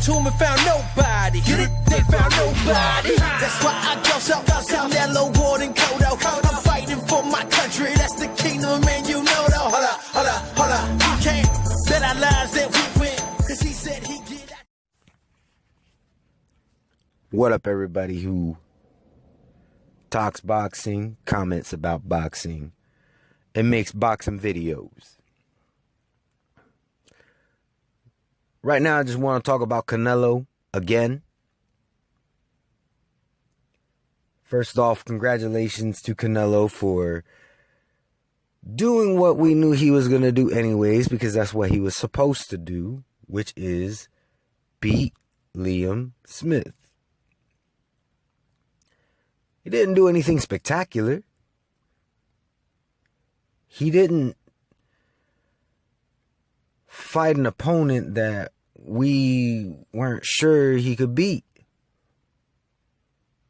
to him and found nobody. Get it? They found nobody. That's why I go so Canelo, Ward, and Cotto. I'm fighting for my country. That's the kingdom, and you know though. Hold up. You can't bet our lives that we win. Cause he said he get out. What up, everybody who talks boxing, comments about boxing, and makes boxing videos. Right now, I just want to talk about Canelo again. First off, congratulations to Canelo for doing what we knew he was going to do anyways, because that's what he was supposed to do, which is beat Liam Smith. He didn't do anything spectacular. He didn't fight an opponent that we weren't sure he could beat.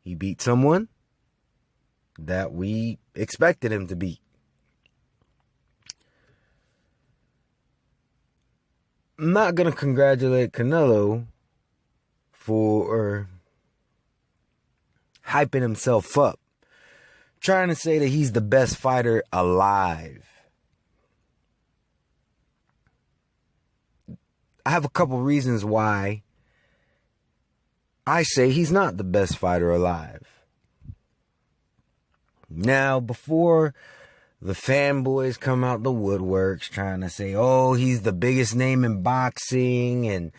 He beat someone that we expected him to beat. I'm not going to congratulate Canelo for hyping himself up, trying to say that he's the best fighter alive. I have a couple reasons why I say he's not the best fighter alive. Now, before the fanboys come out the woodworks trying to say, oh, he's the biggest name in boxing, and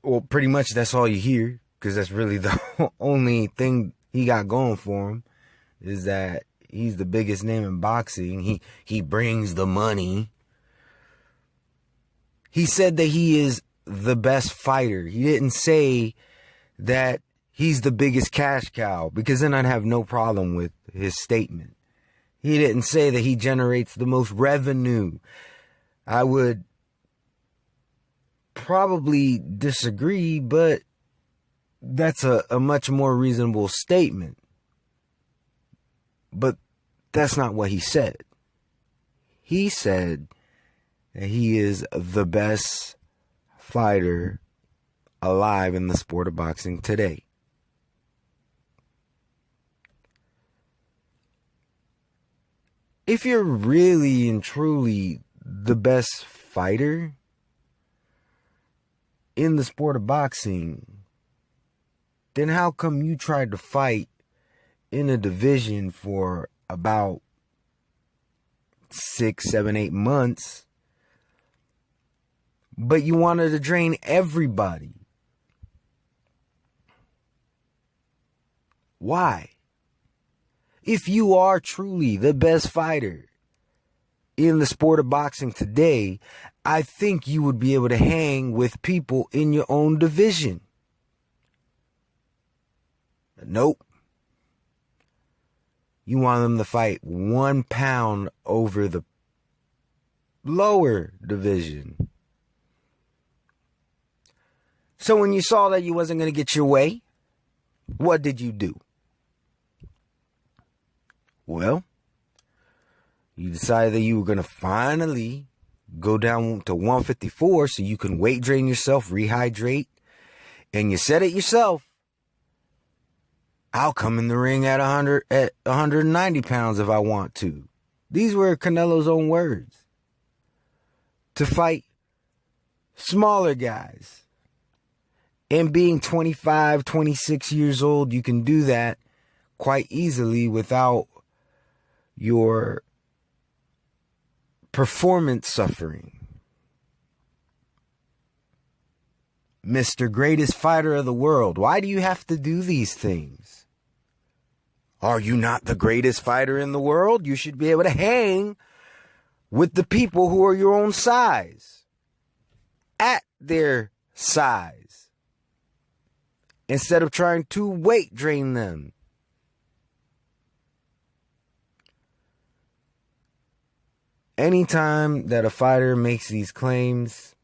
well, pretty much that's all you hear, because that's really the only thing he got going for him, is that he's the biggest name in boxing. He brings the money. He said that he is the best fighter. He didn't say that he's the biggest cash cow, because then I'd have no problem with his statement. He didn't say that he generates the most revenue. I would probably disagree, but that's a much more reasonable statement. But that's not what he said. He said that he is the best fighter alive in the sport of boxing today. If you're really and truly the best fighter in the sport of boxing, then how come you tried to fight in a division for about 6, 7, 8 months, but you wanted to drain everybody? Why? If you are truly the best fighter in the sport of boxing today, I think you would be able to hang with people in your own division. Nope. You want them to fight 1 pound over the lower division. So when you saw that you wasn't going to get your way, what did you do? Well, you decided that you were going to finally go down to 154 so you can weight drain yourself, rehydrate, and you said it yourself. I'll come in the ring at 190 pounds if I want to. These were Canelo's own words. To fight smaller guys. And being 25, 26 years old, you can do that quite easily without your performance suffering. Mr. Greatest Fighter of the World, why do you have to do these things? Are you not the greatest fighter in the world? You should be able to hang with the people who are your own size, at their size, instead of trying to weight drain them. Anytime that a fighter makes these claims,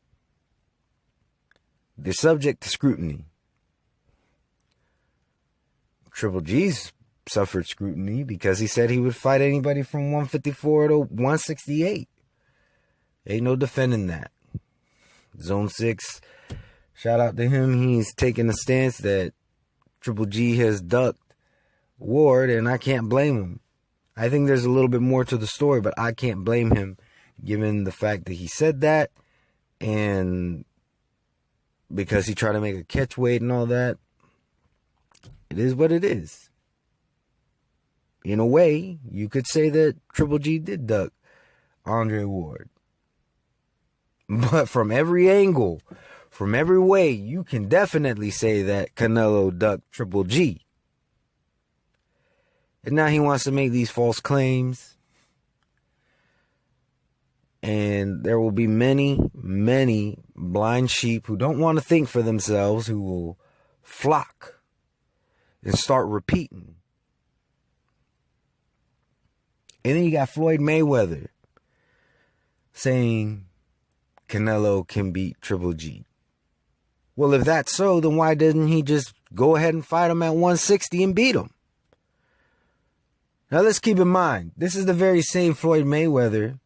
they're subject to scrutiny. Triple G's suffered scrutiny because he said he would fight anybody from 154 to 168. Ain't no defending that. Zone 6, shout out to him. He's taking a stance that Triple G has ducked Ward, and I can't blame him. I think there's a little bit more to the story, but I can't blame him given the fact that he said that, and because he tried to make a catch weight and all that. It is what it is. In a way, you could say that Triple G did duck Andre Ward. But from every angle, from every way, you can definitely say that Canelo ducked Triple G. And now he wants to make these false claims. And there will be many, many blind sheep who don't want to think for themselves, who will flock and start repeating. And then you got Floyd Mayweather saying Canelo can beat Triple G. Well, if that's so, then why didn't he just go ahead and fight him at 160 and beat him? Now, let's keep in mind, this is the very same Floyd Mayweather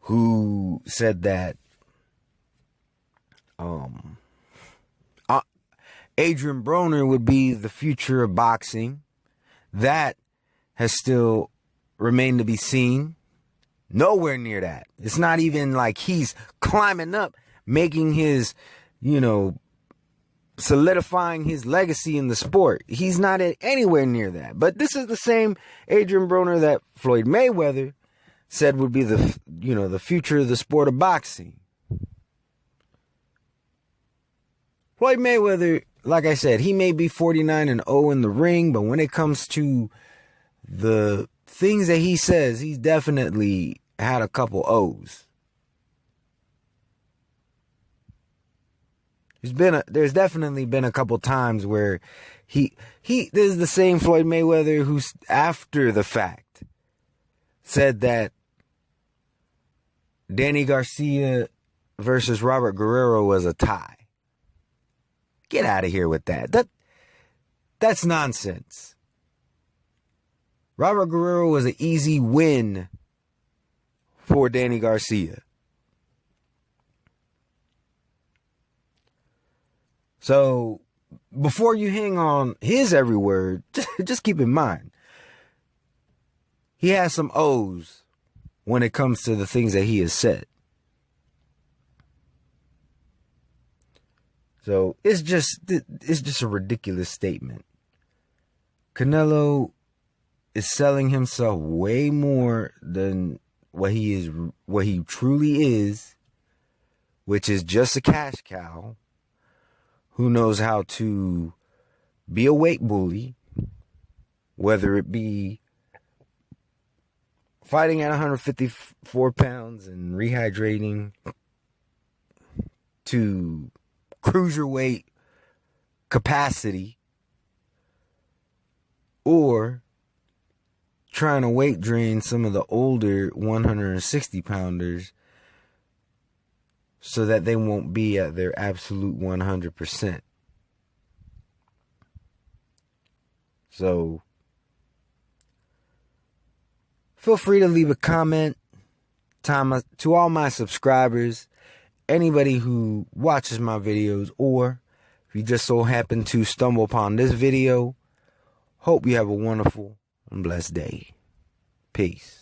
who said that Adrian Broner would be the future of boxing. That has still remained to be seen. Nowhere near that. It's not even like he's climbing up, making his, solidifying his legacy in the sport. He's not anywhere near that. But this is the same Adrian Broner that Floyd Mayweather said would be the future of the sport of boxing. Floyd Mayweather, like I said, he may be 49-0 in the ring, but when it comes to the things that he says, he's definitely had a couple O's. There's definitely been a couple times where this is the same Floyd Mayweather who's after the fact said that Danny Garcia versus Robert Guerrero was a tie. Get out of here with that. That's nonsense. Robert Guerrero was an easy win for Danny Garcia. So, before you hang on his every word, just keep in mind, he has some O's when it comes to the things that he has said. So, it's just a ridiculous statement. Canelo is selling himself way more than what he truly is, which is just a cash cow who knows how to be a weight bully, whether it be fighting at 154 pounds and rehydrating to cruiserweight capacity, or trying to weight drain some of the older 160 pounders so that they won't be at their absolute 100%. So, feel free to leave a comment to all my subscribers, anybody who watches my videos, or if you just so happen to stumble upon this video. Hope you have a wonderful and blessed day. Peace.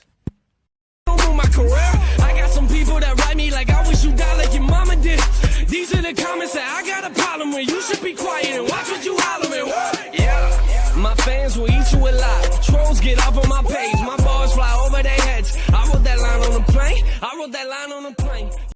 My career, I got some people that write me like I wish you died like your mama did. These are the comments that I got a problem with. You should be quiet and watch what you hollering. Yeah, my fans will eat you alive. Trolls get off on my page. My bars fly over their heads. I wrote that line on the plane.